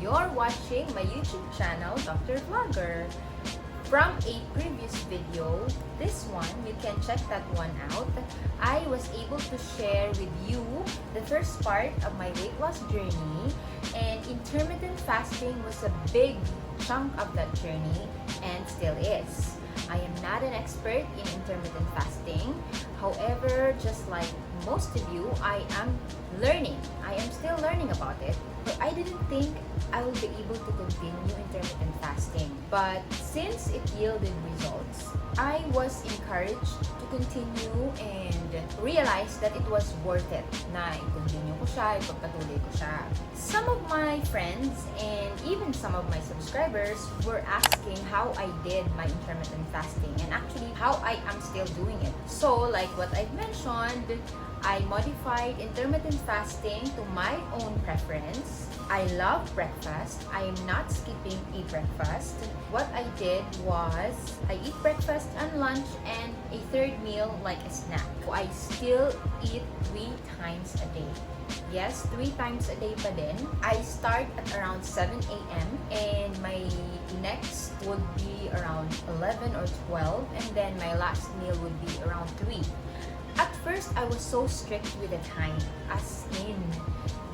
You're watching my YouTube channel, Dr. Vlogger. From a previous video, this one, you can check that one out. I was able to share with you the first part of my weight loss journey, and intermittent fasting was a big chunk of that journey and still is. I am not an expert in intermittent fasting. However, just like most of you, I am learning. I am still learning about it. But I didn't think I would be able to continue intermittent fasting. But since it yielded results, I was encouraged to continue and realize that it was worth it na i-continue ko siya, ipagpatuloy ko siya. Some of my friends and even some of my subscribers were asking how I did my intermittent fasting and actually how I am still doing it. So like what I've mentioned, I modified intermittent fasting to my own preference. I love breakfast. I am not skipping a breakfast. What I did was, I eat breakfast and lunch and a third meal like a snack. I still eat 3 times a day. Yes, 3 times a day pa din. I start at around 7 a.m. and my next would be around 11 or 12, and then my last meal would be around 3. At first, I was so strict with the time, as in,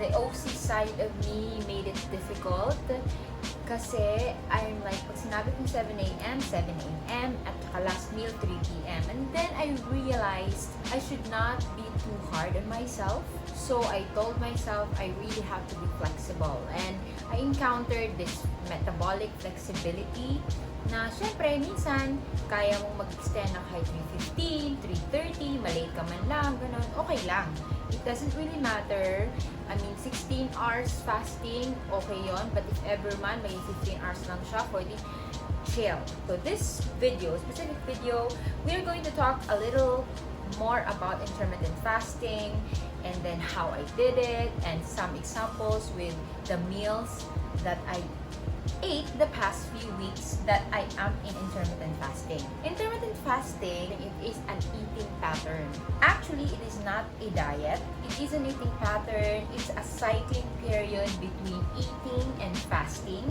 the OC side of me made it difficult kasi I'm like, pag sinabi kong 7 a.m., 7 a.m. at last meal 3 p.m. And then I realized I should not be too hard on myself. So I told myself I really have to be flexible. And I encountered this metabolic flexibility na syempre, minsan, kaya mong mag-extend ng kahit 3:15, 3:30, malate ka man lang, ganun, okay lang. It doesn't really matter. I mean, 16 hours fasting, okay yon. But if ever man, may 15 hours lang siya, 40, chill. So this video, specific video, we're going to talk a little more about intermittent fasting and then how I did it and some examples with the meals that I ate the past few weeks that I am in intermittent fasting. Intermittent fasting, it is an eating pattern. Actually, it is not a diet. It is an eating pattern. It's a cycling period between eating and fasting.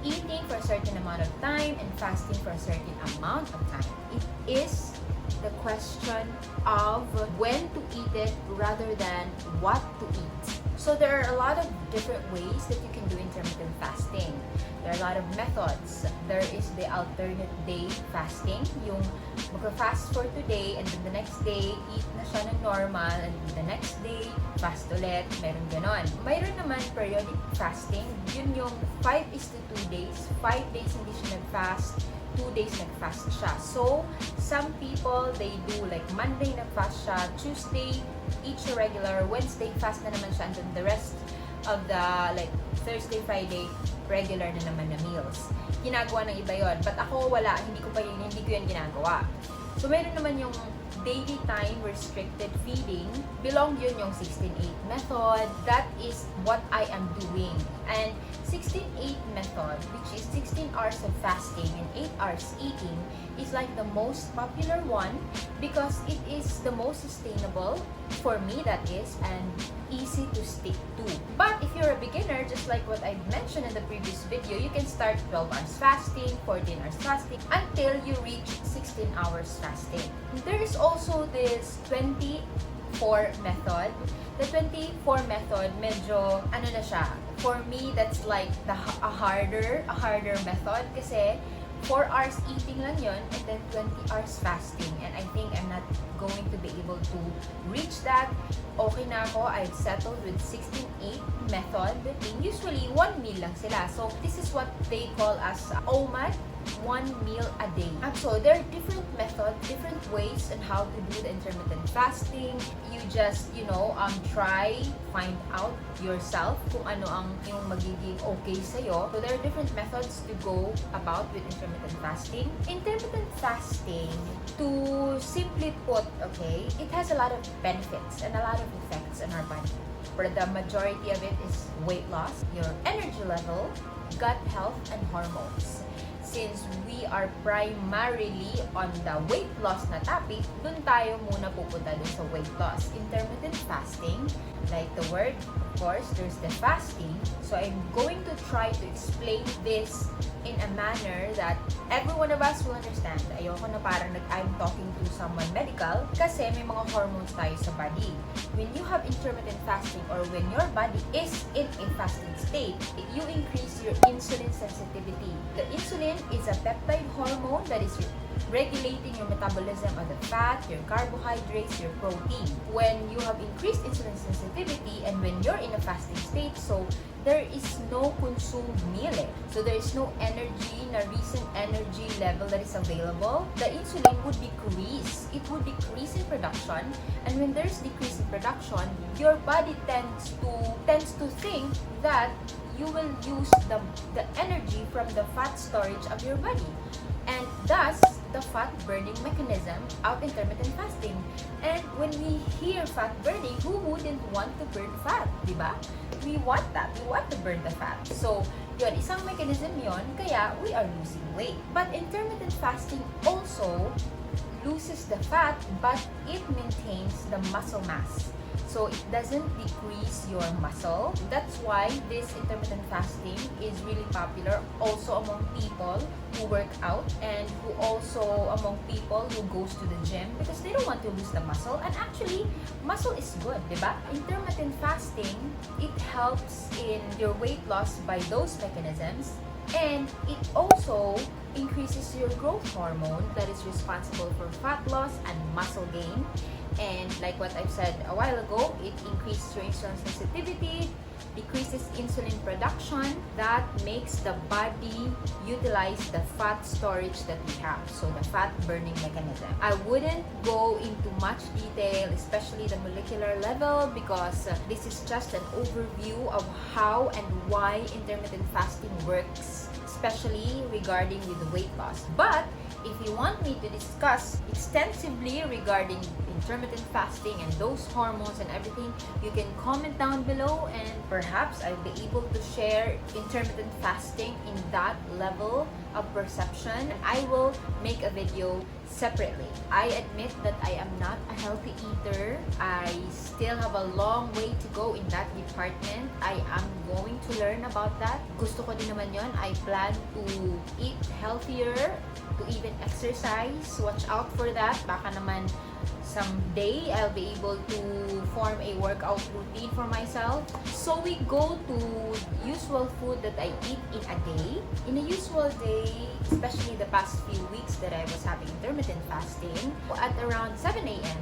Eating for a certain amount of time and fasting for a certain amount of time. It is the question of when to eat it rather than what to eat. So there are a lot of different ways that you can do intermittent fasting. There are a lot of methods. There is the alternate day fasting, yung mag-fast for today and then the next day, eat na siya ng normal and the next day, fast ulit. Meron ganon. Mayroon naman periodic fasting. Yun yung 5:2 days. 5 days hindi siya nag-fast. 2 days nag-fast siya. So, some people, they do like Monday nag-fast siya, Tuesday, eat siya regular, Wednesday fast na naman siya, and then the rest of the like Thursday, Friday, regular na naman na meals. Ginagawa ng iba yon. But ako wala, hindi ko yan ginagawa. So, meron naman yung daily time restricted feeding. Belong yun yung 16-8 method. That is what I am doing. And 16-8 method, which is 16 hours of fasting and 8 hours eating, is like the most popular one because it is the most sustainable for me, that is, and easy to stick to. But if you're a beginner, just like what I mentioned in the previous video, you can start 12 hours fasting, 14 hours fasting, until you reach 16 hours fasting. There is also this 24 method. The 24 method, medyo, ano na siya, for me, that's like a harder method kasi 4 hours eating lang yun and then 20 hours fasting. And I think I'm not going to be able to reach that. Okay na ako. I've settled with 16-8 method. And usually, 1 meal lang sila. So, this is what they call as OMAD, 1 meal a day. So, there are different methods, different ways on how to do the intermittent fasting. You just, try, find out yourself kung ano ang yung magiging okay sa'yo. So, there are different methods to go about with intermittent fasting. Intermittent fasting, to simply put, okay, it has a lot of benefits and a lot of effects on our body. But the majority of it is weight loss, your energy level, gut health, and hormones. since we are primarily on the weight loss na topic, dun tayo muna pupunta dun sa weight loss. Intermittent fasting, like the word, of course, there's the fasting. So I'm going to try to explain this in a manner that every one of us will understand. Ayoko na parang I'm talking to someone medical kasi may mga hormones tayo sa body. When you have intermittent fasting or when your body is in a fasting state, you increase your insulin sensitivity. The insulin is a peptide hormone that is regulating your metabolism of the fat, your carbohydrates, your protein. When you have increased insulin sensitivity and when you're in a fasting state, so there is no consumed meal. So there is no energy, na recent energy level that is available. The insulin would decrease. It would decrease in production. And when there's decrease in production, your body tends to think that you will use the energy from the fat storage of your body. And thus, the fat burning mechanism of intermittent fasting. And when we hear fat burning, who wouldn't want to burn fat, di ba? We want that. We want to burn the fat. So, yun, isang mechanism yon, kaya we are losing weight. But intermittent fasting also loses the fat, but it maintains the muscle mass. So it doesn't decrease your muscle. That's why this intermittent fasting is really popular also among people who work out and who also among people who goes to the gym because they don't want to lose the muscle. And actually, muscle is good, diba? Intermittent fasting, it helps in your weight loss by those mechanisms. And it also increases your growth hormone that is responsible for fat loss and muscle gain. And like what I've said a while ago, it increases your insulin sensitivity, decreases insulin production, that makes the body utilize the fat storage that we have, so the fat burning mechanism. I wouldn't go into much detail, especially the molecular level, because this is just an overview of how and why intermittent fasting works, especially regarding with the weight loss. But if you want me to discuss extensively regarding intermittent fasting and those hormones and everything, you can comment down below and perhaps I'll be able to share intermittent fasting in that level of perception, and I will make a video separately. I admit that I am not a healthy eater. I still have a long way to go in that department. I am going to learn about that. Gusto ko din naman yon. I plan to eat healthier, to even exercise. Watch out for that. Baka naman someday I'll be able to form a workout routine for myself. So we go to usual food that I eat in a day. In a usual day, especially the past few weeks that I was having intermittent fasting, at around 7 a.m.,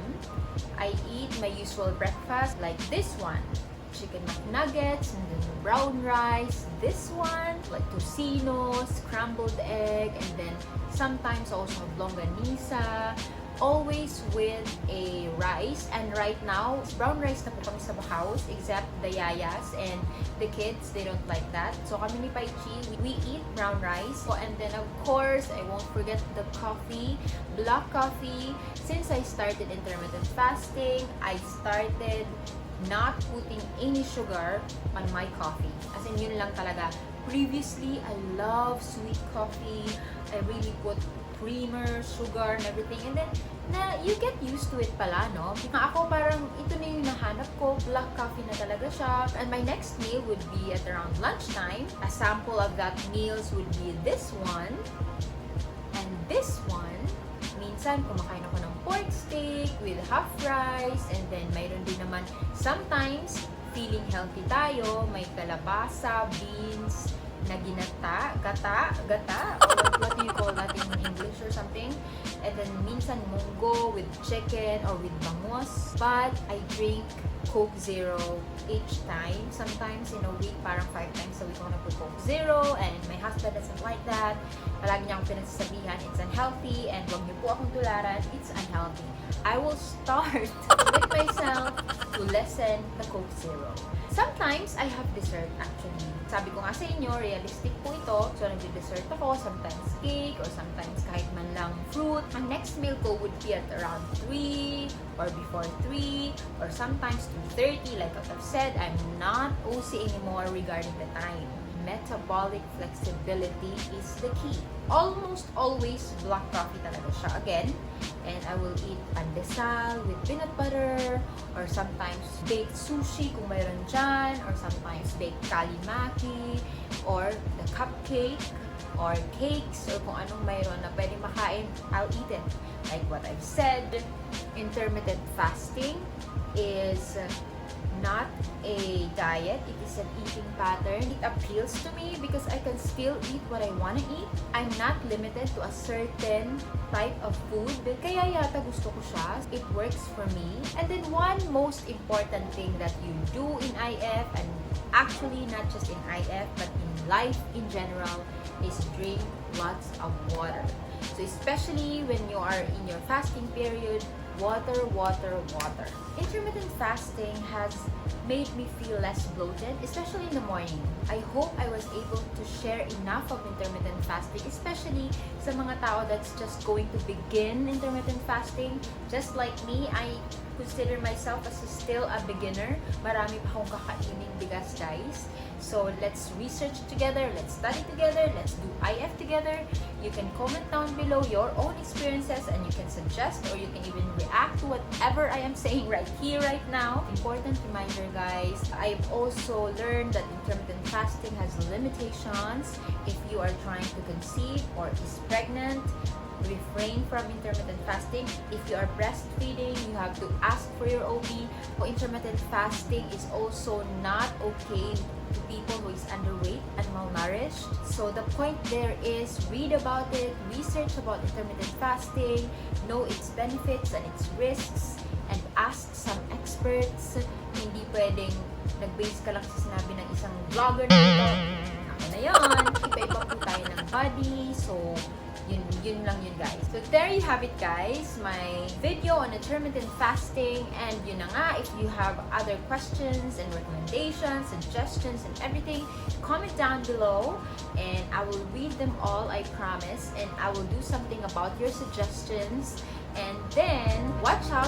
I eat my usual breakfast like this one. Chicken McNuggets, and then brown rice, this one, like tocino, scrambled egg, and then sometimes also longanisa, always with a rice. And right now, brown rice na po kami sa house, except the yayas and the kids, they don't like that. So kami ni Paichi, we eat brown rice. And then of course, I won't forget the coffee, black coffee. Since I started intermittent fasting, I started not putting any sugar on my coffee. As in, yun lang talaga. Previously, I love sweet coffee. I really put creamer, sugar, and everything. And then, you get used to it pala, no? Ako parang, ito na yung nahanap ko. Black coffee na talaga siya. And my next meal would be at around lunchtime. A sample of that meals would be this one. And this one. Minsan, kumakain ako ng pork steak with half rice, and then mayroon din naman sometimes feeling healthy tayo, may kalabasa, beans na ginata, gata, or what do you call that in English or something, and then minsan munggo with chicken or with bangus. But I drink Coke Zero each time. Sometimes in a week, parang 5 times a week ako nagpo-Coke Zero, and my husband doesn't like that. Palagi niya akong pinagsasabihan, it's unhealthy, and wag niyo po akong tularan, it's unhealthy. I will start with myself to lessen the Coke Zero. Sometimes, I have dessert actually. Sabi ko nga sa inyo, realistic po ito. So, nag-dessert ako, sometimes cake, or sometimes kahit man lang fruit. Ang next meal ko would be at around 3, or before 3, or sometimes 2:30. Like what I've said, I'm not OC anymore regarding the time. metabolic flexibility is the key. Almost always black coffee talaga siya again. And I will eat pandesal with peanut butter, or sometimes baked sushi kung mayroon dyan, or sometimes baked kalimaki, or the cupcake, or cakes, or kung anong mayroon na pwede makain, I'll eat it. Like what I've said, intermittent fasting is not a diet, it is an eating pattern. It appeals to me because I can still eat what I want to eat. I'm not limited to a certain type of food. Kaya yata gusto ko siya. It works for me. And then one most important thing that you do in IF, and actually not just in IF but in life in general, is drink lots of water. So especially when you are in your fasting period, water, water, water. Intermittent fasting has made me feel less bloated, especially in the morning. I hope I was able to share enough of intermittent fasting, especially sa mga tao that's just going to begin intermittent fasting. Just like me, I consider myself as still a beginner. Marami pa akong kakainin bigas, guys. So let's research together, let's study together, let's do IF together. You can comment down below your own experiences, and you can suggest, or you can even react to whatever I am saying right here, right now. Important reminder, guys, I've also learned that intermittent fasting has limitations. If you are trying to conceive or is pregnant, refrain from intermittent fasting. If you are breastfeeding, you have to ask for your OB. Intermittent fasting is also not okay to people who is underweight and malnourished. So the point there is, read about it, research about intermittent fasting, know its benefits and its risks, and ask some experts. Hindi pwedeng nag-base ka lang sa sinabi ng isang vlogger na ito. Ako na yun. Iba-iba po tayo ng body. So, yun lang yun, guys. So there you have it, guys, my video on intermittent fasting. And yun na nga, if you have other questions and recommendations, suggestions and everything, comment down below and I will read them all, I promise, and I will do something about your suggestions. And then watch out